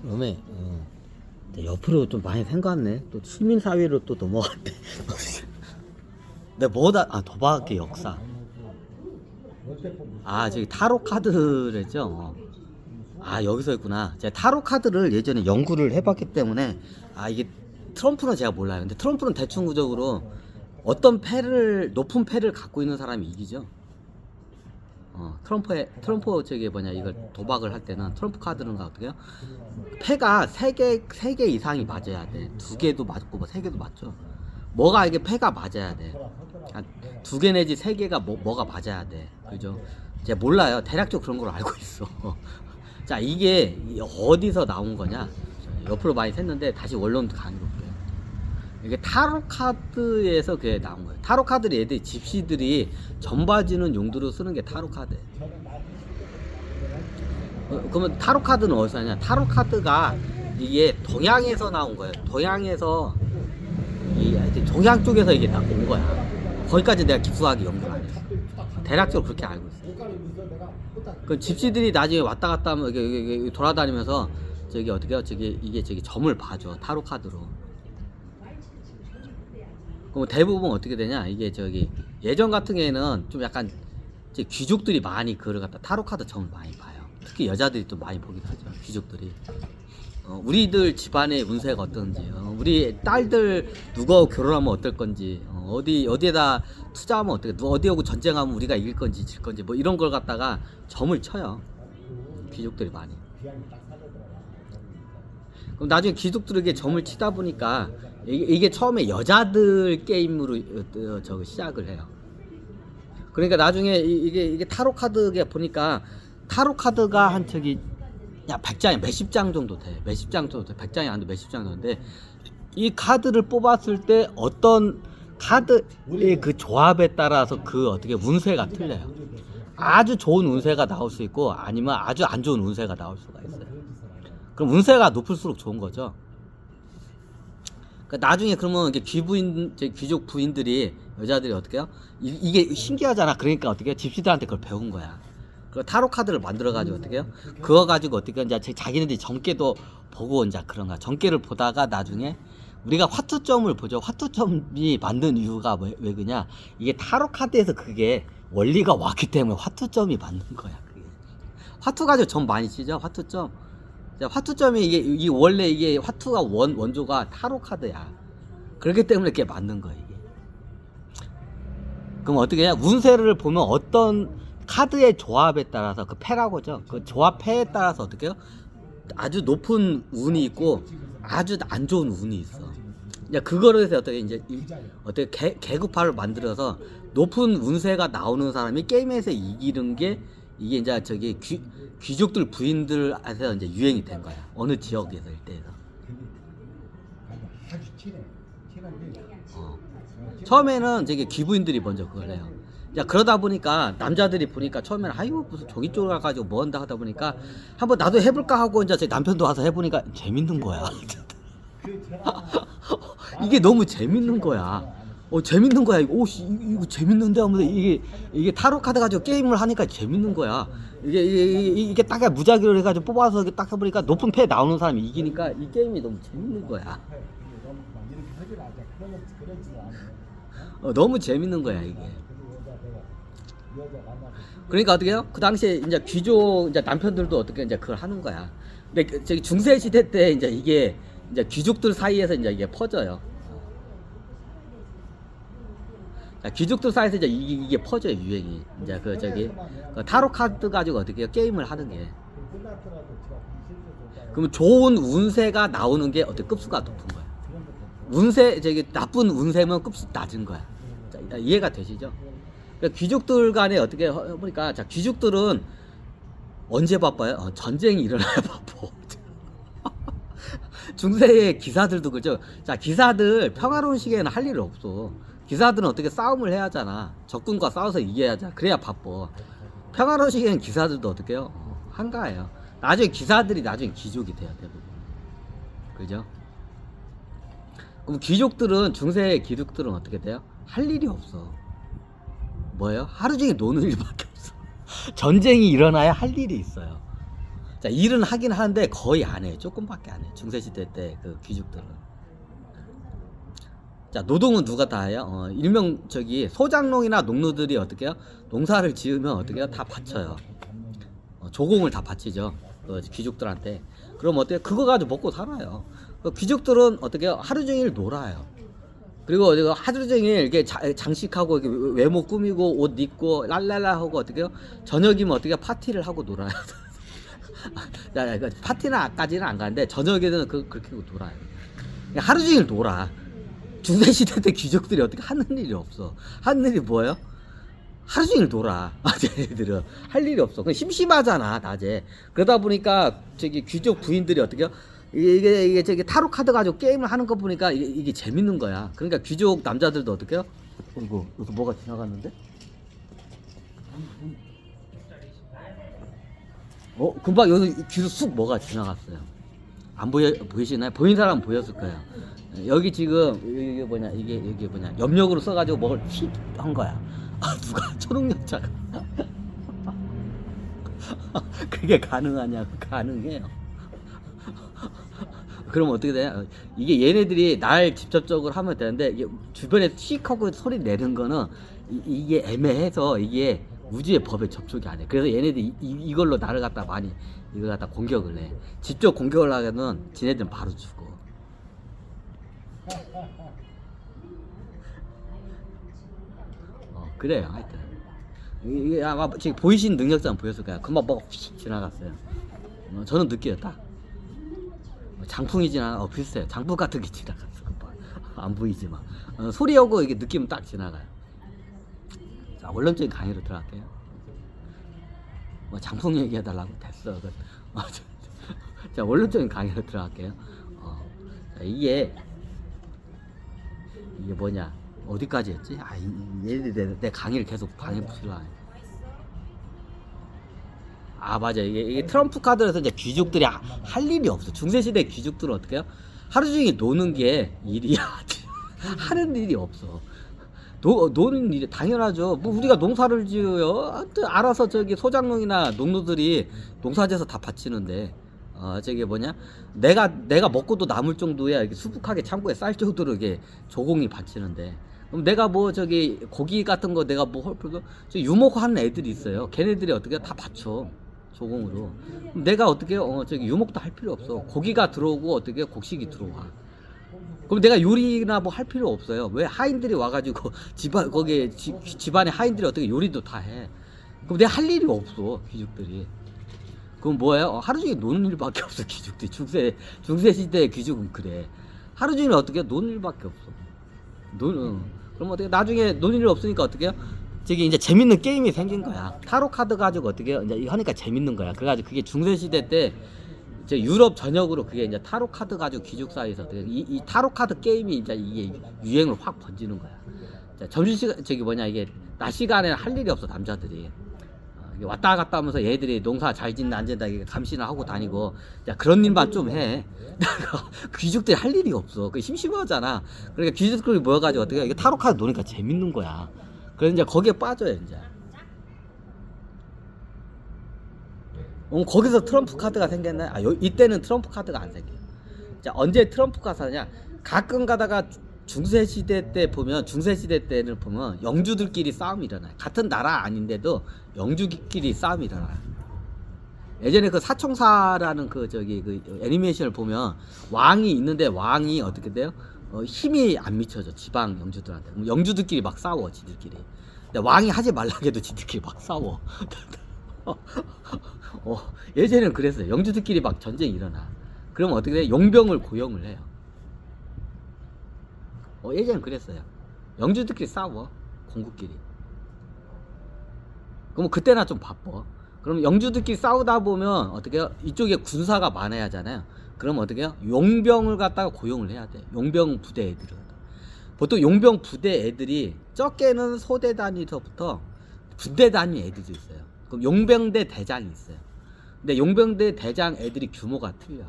그러면 옆으로 좀 많이 생겼네. 또 시민사회로 또 넘어갔대. 근데 뭐다? 아, 도박의 역사. 아, 저기 타로 카드랬죠. 아, 여기서 있구나. 제가 타로 카드를 예전에 연구를 해봤기 때문에 아, 이게 트럼프는 제가 몰라요. 근데 트럼프는 대충 구적으로 어떤 패를 높은 패를 갖고 있는 사람이 이기죠. 트럼프 저기 뭐냐 이걸 도박을 할 때는 트럼프 카드는 어떻게요? 패가 3개 이상이 맞아야 돼. 2개도 맞고 뭐 3개도 맞죠. 뭐가 이게 패가 맞아야 돼. 한 2개 내지 3개가 뭐가 맞아야 돼. 그죠? 제가 몰라요. 대략적으로 그런 걸 알고 있어. 자, 이게 어디서 나온 거냐? 옆으로 많이 샜는데 다시 원론 강의로 볼게요. 이게 타로 카드에서 그게 나온 거예요. 타로 카드를 얘들이 집시들이 전봐주는 용도로 쓰는 게 타로 카드예요. 그러면 타로 카드는 어디서 하냐? 타로 카드가 이게 동양에서 나온 거예요. 동양에서 동양 쪽에서 이게 딱 온 거야. 거기까지 내가 깊숙하게 연구를 안 했어. 대략적으로 그렇게 알고 있어. 그 집시들이 나중에 왔다 갔다 하면 이게 돌아다니면서 저기 어떻게요? 이게 점을 봐줘. 타로 카드로. 그럼 대부분 어떻게 되냐? 이게 예전 같은 경우에는 좀 약간 귀족들이 많이 그걸 갖다 타로 카드 점을 많이 봐요. 특히 여자들이 또 많이 보기도 하죠. 귀족들이. 우리들 집안의 운세가 어떤지, 우리 딸들 누가 결혼하면 어떨 건지, 어디에다 투자하면 어디하고 전쟁하면 우리가 이길 건지 질 건지 뭐 이런 걸 갖다가 점을 쳐요. 귀족들이 많이. 그럼 나중에 귀족들에게 점을 치다 보니까 이게 처음에 여자들 게임으로 시작을 해요. 그러니까 나중에 이게 타로 카드에 보니까 타로 카드가 한 100장이 몇십 장 정도 돼. 몇십 장 정도 돼. 100장이 안 돼. 몇십 장 정도 돼. 이 카드를 뽑았을 때 어떤 카드의 그 조합에 따라서 어떻게 운세가 틀려요. 아주 좋은 운세가 나올 수 있고 아니면 아주 안 좋은 운세가 나올 수가 있어요. 그럼 운세가 높을수록 좋은 거죠. 그러니까 나중에 그러면 귀족 부인들이 여자들이 어떻게 해요? 이게 신기하잖아. 그러니까 어떻게 해요? 집시들한테 그걸 배운 거야. 그 타로 카드를 만들어 가지고 어떻게 해요? 그거 가지고 어떻게 이제 자기네들이 점괘도 보고 이제 그런 거야. 점괘를 보다가 나중에 우리가 화투점을 보죠. 화투점이 만든 이유가 왜 그러냐? 이게 타로 카드에서 그게 원리가 왔기 때문에 화투점이 만든 거야. 그게. 화투 가지고 점 많이 치죠. 화투점. 화투점이 이게 원래 이게 화투가 원조가 타로 카드야. 그렇기 때문에 이렇게 만든 거야 이게. 그럼 어떻게 해야? 운세를 보면 어떤 카드의 조합에 따라서 그 패라고죠. 그 조합 패에 따라서 어떻게 해요? 아주 높은 운이 있고 아주 안 좋은 운이 있어. 이제 그거를 해서 어떻게 계급화를 만들어서 높은 운세가 나오는 사람이 게임에서 이기는 게 이게 이제 귀족들 부인들한테 이제 유행이 된 거야. 어느 지역에서 일대에서. 처음에는 귀부인들이 먼저 그걸 해요. 야, 그러다 보니까 남자들이 보니까 처음에는 아이고 무슨 저기 쪽으로 가가지고 뭐 한다 하다 보니까 한번 나도 해볼까 하고 이제 제 남편도 와서 해보니까 재밌는 거야. 이게 너무 재밌는 거야. 재밌는 거야. 이거 재밌는데 하면서 이게 타로 카드 가지고 게임을 하니까 재밌는 거야. 이게 딱 무작위로 해가지고 뽑아서 딱 해보니까 높은 패 나오는 사람이 이기니까 이 게임이 너무 재밌는 거야. 너무 재밌는 거야 이게. 그러니까 어떻게 해요? 그 당시에 이제 귀족 이제 남편들도 어떻게 이제 그걸 하는 거야. 근데 중세 시대 때 이게 이제 귀족들 사이에서 이제 퍼져요. 귀족들 사이에서 이제 이게 퍼져요 유행이. 이제 그 타로 카드 가지고 어떻게 해요? 게임을 하는 게. 그러면 좋은 운세가 나오는 게 어떻게 급수가 높은 거야. 나쁜 운세면 급수 낮은 거야. 자, 이해가 되시죠? 그러니까 귀족들 간에 어떻게 해보니까 귀족들은 언제 바빠요? 전쟁이 일어나야 바빠. 중세의 기사들도 그죠? 자, 기사들 평화로운 시기에는 할 일 없어. 기사들은 어떻게 싸움을 해야 하잖아. 적군과 싸워서 이겨야지. 그래야 바빠. 평화로운 시기에는 기사들도 어떻게 해요? 한가해요. 나중에 기사들이 나중에 귀족이 돼요, 대부분. 그죠? 그럼 중세의 귀족들은 어떻게 돼요? 할 일이 없어. 뭐예요? 하루 종일 노는 일밖에 없어. 전쟁이 일어나야 할 일이 있어요. 자, 일은 하긴 하는데 거의 안 해요. 조금밖에 안 해요. 중세시대 때 그 귀족들은. 자, 노동은 누가 다 해요? 일명 소장농이나 농노들이 어떻게 해요? 농사를 지으면 어떻게 해요? 다 바쳐요. 조공을 다 바치죠. 귀족들한테. 그럼 어때요? 그거 가지고 먹고 살아요. 귀족들은 어떻게 해요? 하루 종일 놀아요. 그리고 어디가 하루 종일 이렇게 장식하고 이렇게 외모 꾸미고 옷 입고 랄랄라 하고 어떻게 해요? 저녁이면 어떻게 해요? 파티를 하고 놀아요. 파티는까지는 안 가는데 저녁에는 그렇게 놀아요. 하루 종일 놀아. 중세시대 때 귀족들이 어떻게 하는 일이 없어. 하는 일이 뭐예요? 하루 종일 놀아. 쟤네들은 할 일이 없어. 그냥 심심하잖아 낮에. 그러다 보니까 귀족 부인들이 어떻게 해요? 이게 타로 카드 가지고 게임을 하는 거 보니까 이게 재밌는 거야. 그러니까 귀족 남자들도 어떻게 해요? 이거 여기 뭐가 지나갔는데? 금방 여기 뒤로 쑥 뭐가 지나갔어요. 안 보이시나요? 보인 사람은 보였을 거예요. 여기 지금 이게 뭐냐 염력으로 써가지고 뭘 휙 한 거야. 누가 초능력자가 그게 가능하냐고. 가능해요. 그럼 어떻게 돼요? 이게 얘네들이 날 직접적으로 하면 되는데 이게 주변에 틱 하고 소리 내는 거는 이게 애매해서 이게 우주의 법에 접촉이 안 해. 그래서 얘네들이 이걸로 나를 갖다 많이 이걸 갖다 공격을 해. 직접 공격을 하면은 지네들은 바로 죽어. 그래요. 하여튼 이게 아마 지금 보이신 능력자는 보였을 거야. 금방 뭐가 휙 지나갔어요. 저는 느껴요. 딱 장풍이 비슷해요. 장풍 같은 게 지나갔어. 안 보이지만 소리하고 이게 느낌은 딱 지나가요. 자, 원론적인 강의로 들어갈게요. 장풍 얘기해달라고 됐어. 자, 원론적인 강의로 들어갈게요. 자, 이게 뭐냐 어디까지 했지? 얘네들 내 강의를 계속 방해부실라. 맞아. 이게 트럼프 카드에서 이제 귀족들이 할 일이 없어. 중세시대 귀족들은 어떻게 해요? 하루 종일 노는 게 일이야. 하는 일이 없어. 노는 일이 당연하죠. 뭐 우리가 농사를 지어요. 알아서 소장농이나 농노들이 농사지어서 다 바치는데 내가 먹고도 남을 정도야. 이렇게 수북하게 창고에 쌀 정도로 이게 조공이 바치는데 그럼 내가 고기 같은 거 내가 유목하는 애들이 있어요. 걔네들이 어떻게 다 바쳐 조공으로. 그럼 내가 어떻게 유목도 할 필요 없어. 고기가 들어오고 어떻게 곡식이 들어와. 그럼 내가 요리나 할 필요 없어요. 왜? 하인들이 와가지고 집안에 하인들이 어떻게 요리도 다 해. 그럼 내가 할 일이 없어 귀족들이. 그럼 뭐예요? 하루 종일 노는 일밖에 없어 귀족들이. 중세시대 귀족은 그래. 하루 종일 어떻게 노는 일밖에 없어. 그럼 어떻게 나중에 노는 일 없으니까 어떻게 해요? 이제 재밌는 게임이 생긴 거야. 타로 카드 가지고 어떻게 해요? 이제 하니까 재밌는 거야. 그래가지고 그게 중세시대 때 이제 유럽 전역으로 그게 이제 타로 카드 가지고 귀족 사이에서 어떻게 이 타로 카드 게임이 이제 이게 유행을 확 번지는 거야. 자, 점심시간 이게 낮 시간에 할 일이 없어 남자들이. 왔다 갔다 하면서 얘들이 농사 잘 짓나 안 짓나 감시나 하고 다니고. 야, 그런 일만 좀 해. 귀족들이 할 일이 없어. 그 심심하잖아. 그러니까 귀족들이 모여가지고 어떻게 이게 타로 카드 노니까 재밌는 거야. 그래서 이제 거기에 빠져요 이제. 거기서 트럼프 카드가 생겼나요? 이때는 트럼프 카드가 안 생겨요. 자, 언제 트럼프 카드냐? 가끔 가다가 중세시대 때는 보면 영주들끼리 싸움이 일어나요. 같은 나라 아닌데도 영주끼리 싸움이 일어나요. 예전에 그 사총사라는 그 애니메이션을 보면 왕이 있는데 왕이 어떻게 돼요? 힘이 안 미쳐져 지방 영주들한테. 영주들끼리 막 싸워 지들끼리. 근데 왕이 하지 말라고 해도 지들끼리 막 싸워. 예전에는 그랬어요. 영주들끼리 막 전쟁이 일어나. 그러면 어떻게 돼? 용병을 고용을 해요. 예전엔 그랬어요. 영주들끼리 싸워 공국끼리. 그럼 그때나 좀 바빠. 그럼 영주들끼리 싸우다 보면 어떻게 해요? 이쪽에 군사가 많아야 하잖아요. 그럼 어떻게 해요? 용병을 갖다가 고용을 해야 돼. 용병 부대 애들을. 보통 용병 부대 애들이 적게는 소대 단위서부터 분대 단위 애들도 있어요. 그럼 용병대 대장이 있어요. 근데 용병대 대장 애들이 규모가 틀려.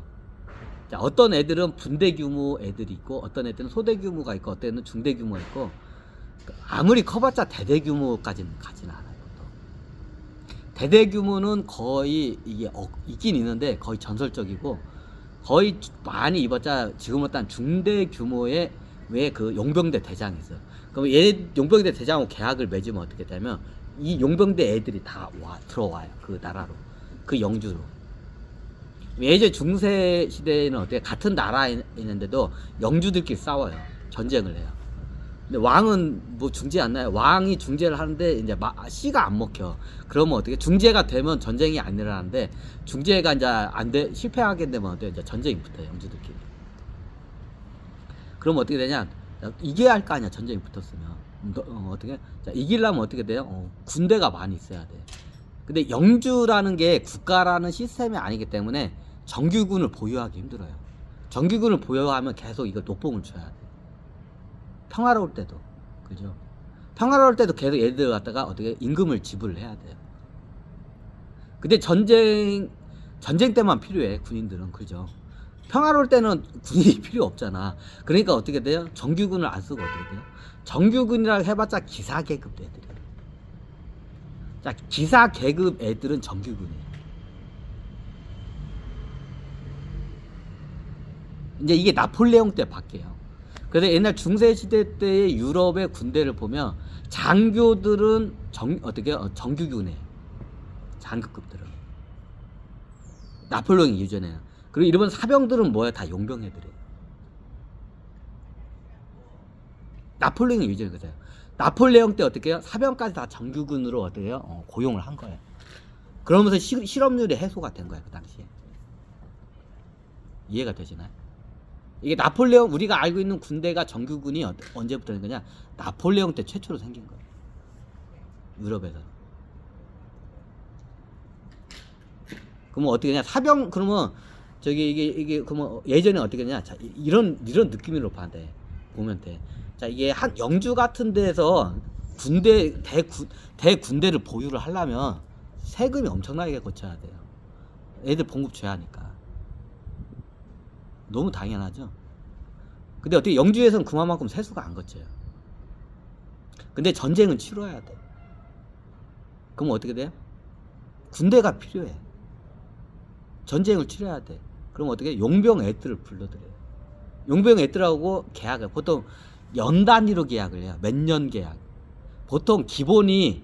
자, 어떤 애들은 분대 규모 애들이 있고 어떤 애들은 소대 규모가 있고 어떤 애들은 중대 규모가 있고 아무리 커봤자 대대 규모까지는 가지는 않아요. 대대 규모는 거의 이게 있긴 있는데 거의 전설적이고 거의 많이 입었자 지금은 딱 중대 규모의 왜 그 용병대 대장이 있어요. 그럼 얘 용병대 대장하고 계약을 맺으면 어떻게 되면 이 용병대 애들이 다 들어와요. 그 나라로. 그 영주로. 예전 중세 시대에는 어떻게 같은 나라에 있는데도 영주들끼리 싸워요. 전쟁을 해요. 근데 왕은 뭐 중재 안 나요. 왕이 중재를 하는데 이제 씨가 안 먹혀. 그러면 어떻게 중재가 되면 전쟁이 안 일어나는데 중재가 이제 안 돼 실패하게 되면 어떻게 이제 전쟁이 붙어요. 영주들끼리. 그러면 어떻게 되냐? 이겨야 할 거 아니야. 전쟁이 붙었으면. 어떻게? 자, 이기려면 어떻게 돼요? 군대가 많이 있어야 돼. 근데 영주라는 게 국가라는 시스템이 아니기 때문에 정규군을 보유하기 힘들어요. 정규군을 보유하면 계속 이거 녹봉을 줘야 돼. 평화로울 때도. 그죠? 평화로울 때도 계속 얘들 갖다가 어떻게 임금을 지불을 해야 돼요. 근데 전쟁 때만 필요해, 군인들은. 그죠? 평화로울 때는 군인이 필요 없잖아. 그러니까 어떻게 돼요? 정규군을 안 쓰고 어떻게 돼요? 정규군이라고 해봤자 기사 계급 애들이에요. 자, 기사 계급 애들은 정규군이에요. 이제 이게 나폴레옹 때 바뀌어요. 그래서 옛날 중세시대 때의 유럽의 군대를 보면 장교들은 정규군이에요. 장교급들은. 나폴레옹이 유전해요. 그리고 일본 사병들은 뭐야? 다 용병애들이에요. 나폴레옹이 유전인 거죠. 나폴레옹 때 어떻게 해요? 사병까지 다 정규군으로 어떻게 해요? 고용을 한 거예요. 그러면서 실업률이 해소가 된 거예요. 그 당시에. 이해가 되시나요? 이게 나폴레옹, 우리가 알고 있는 군대가 정규군이 언제부터 된 거냐? 나폴레옹 때 최초로 생긴 거예요. 유럽에서. 그러면 어떻게 되냐? 그러면 이게 그러면 예전에 어떻게 되냐? 자, 이런 느낌으로 보면 돼. 자, 이게 한 영주 같은 데서 대군대를 보유를 하려면 세금이 엄청나게 거쳐야 돼요. 애들 봉급 줘야 하니까. 너무 당연하죠. 근데 어떻게 영주에서는 그만큼 세수가 안 거쳐요. 근데 전쟁은 치러야 돼. 그럼 어떻게 돼요? 군대가 필요해. 전쟁을 치러야 돼. 그럼 어떻게 용병 애들을 불러들여요. 용병 애들하고 계약을 보통 연 단위로 계약을 해요. 몇 년 계약. 보통 기본이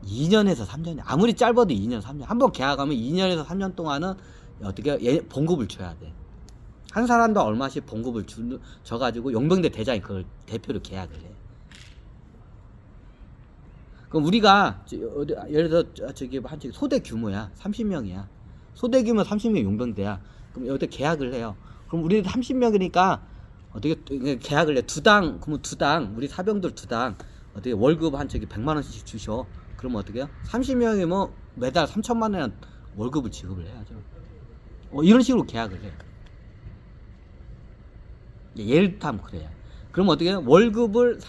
2년에서 3년이야. 아무리 짧아도 2년, 3년. 한번 계약하면 2년에서 3년 동안은 어떻게 봉급을 줘야 돼. 한 사람도 얼마씩 봉급을 줘가지고 용병대 대장이 그걸 대표로 계약을 해. 그럼 우리가 예를 들어 한 소대 규모야. 30명이야. 소대 규모 30명 용병대야. 그럼 여기다 계약을 해요. 그럼 우리 30명이니까 어떻게 계약을 해? 그러면 두당 우리 사병들 두당 어떻게 월급 한 100만 원씩 주셔. 그러면 어떻게 해요? 30명이 뭐 매달 3천만 원 월급을 지급을 해야죠. 이런 식으로 계약을 해. 예를 들면 그래요. 그럼 어떻게 해요? 월급을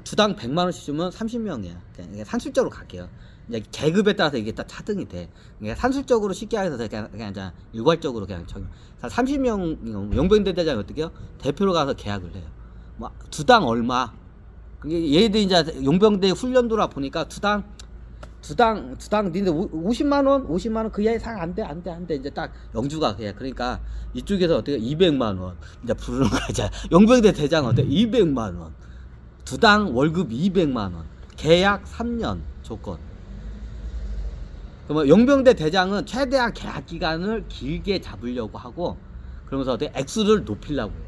두당 100만 원씩 주면 30명이야. 그냥 산술적으로 갈게요. 이제 계급에 따라서 이게 다 차등이 돼. 그러니까 산술적으로 쉽게 해서 그냥 이제 일괄적으로 그냥 30명 용병대 대장이 어떻게 해요? 대표로 가서 계약을 해요. 뭐 두당 얼마? 얘들 이제 용병대 훈련도라 보니까 두당 니네 50만 원 그 이하의 상 안 돼. 이제 딱 영주가 해. 그러니까 이쪽에서 어떻게 200만 원 이제 부르는 거죠. 용병대 대장 어때? 200만 원. 두당 월급 200만 원. 계약 3년 조건. 그러면 용병대 대장은 최대한 계약 기간을 길게 잡으려고 하고 그러면서 어떻게 액수를 높이려고 해요.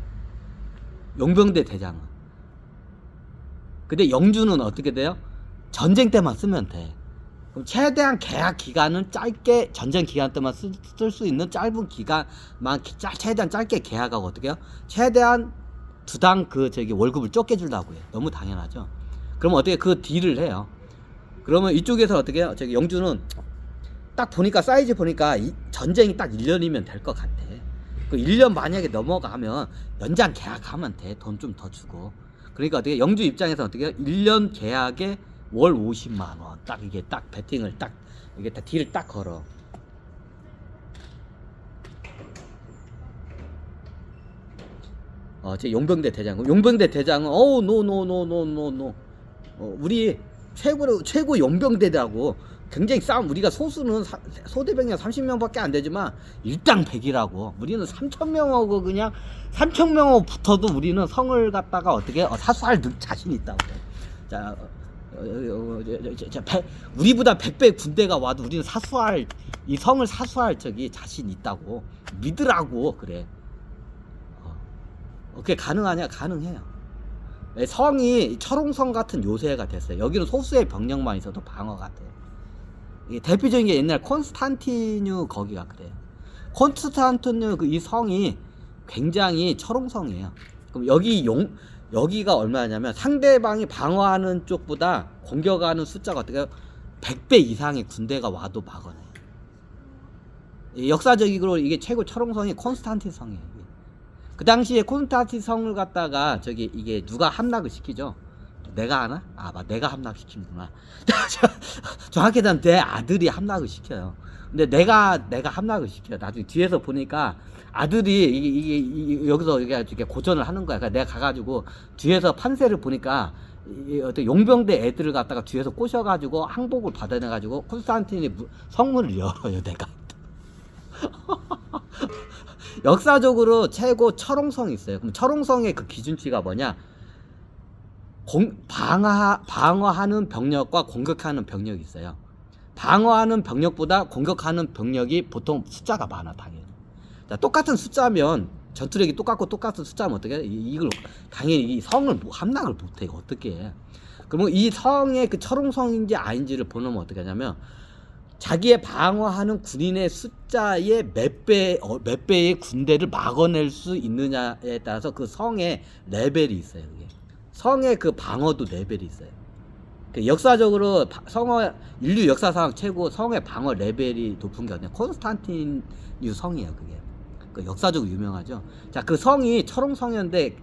용병대 대장은. 근데 영주는 어떻게 돼요? 전쟁 때만 쓰면 돼. 그럼 최대한 계약 기간은 짧게 전쟁 기간 때만 쓸 수 있는 짧은 기간만 최대한 짧게 계약하고 어떻게 해요? 최대한 두당 월급을 적게 주려고 해요. 너무 당연하죠. 그러면 어떻게 그 딜을 해요? 그러면 이쪽에서 어떻게 해요? 영주는 딱 보니까 사이즈 보니까 전쟁이 딱 1년이면 될 것 같아. 그 1년 만약에 넘어가면 연장 계약하면 돼. 돈 좀 더 주고. 그러니까 어떻게 영주 입장에서 어떻게 해요? 1년 계약에 월 50만 원. 딱 이게 딱 배팅을 이게 다 딜을 딱 걸어. 제 용병대 대장은 노. 우리 최고 용병대라고 굉장히 싸움. 우리가 소수는 소대병력 30명밖에 안 되지만 일당백이라고. 우리는 3,000명하고 그냥 3,000명하고 붙어도 우리는 성을 갖다가 어떻게 사수할 자신 있다고. 자, 우리보다 100배 군대가 와도 우리는 사수할 이 성을 사수할 저기 자신 있다고 믿으라고. 그래. 그게 가능하냐? 가능해요. 성이 철옹성 같은 요새가 됐어요. 여기는 소수의 병력만 있어도 방어가 돼. 이게 대표적인 게 옛날 콘스탄티누 거기가 그래요. 콘스탄티누 이 성이 굉장히 철옹성이에요. 그럼 여기가 얼마냐면 상대방이 방어하는 쪽보다 공격하는 숫자가 어떻게 100배 이상의 군대가 와도 막아내요. 역사적으로 이게 최고 철옹성이 콘스탄티 성이에요. 그 당시에 콘스탄티 성을 갖다가 저기 이게 누가 함락을 시키죠? 내가 하나? 내가 함락시키는구나. 정확히 얘기하면 내 아들이 함락을 시켜요. 근데 내가 함락을 시켜요. 나중에 뒤에서 보니까 아들이 이게 여기서 이렇게 고전을 하는 거야. 그러니까 내가 가가지고 뒤에서 판세를 보니까 어떤 용병대 애들을 갖다가 뒤에서 꼬셔가지고 항복을 받아내가지고 콘스탄틴이 성문을 열어요. 내가. 역사적으로 최고 철옹성이 있어요. 그럼 철옹성의 그 기준치가 뭐냐? 방어하는 병력과 공격하는 병력이 있어요. 방어하는 병력보다 공격하는 병력이 보통 숫자가 많아, 당연히. 자, 똑같은 숫자면 전투력이 똑같은 숫자면 어떻게 해? 이걸 당연히 이 성을 함락을 못해. 어떻게 해? 그러면 이 성의 그 철옹성인지 아닌지를 보면 어떻게 하냐면 자기의 방어하는 군인의 숫자의 몇 배의 군대를 막아낼 수 있느냐에 따라서 그 성의 레벨이 있어요. 그게. 성의 그 방어도 레벨이 있어요. 역사적으로 인류 역사상 최고 성의 방어 레벨이 높은 게 어디냐? 콘스탄티누 성이에요. 그게. 그 역사적으로 유명하죠. 자, 그 성이 철옹성이었는데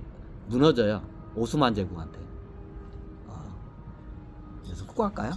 무너져요. 오스만 제국한테. 그래서 후고 할까요?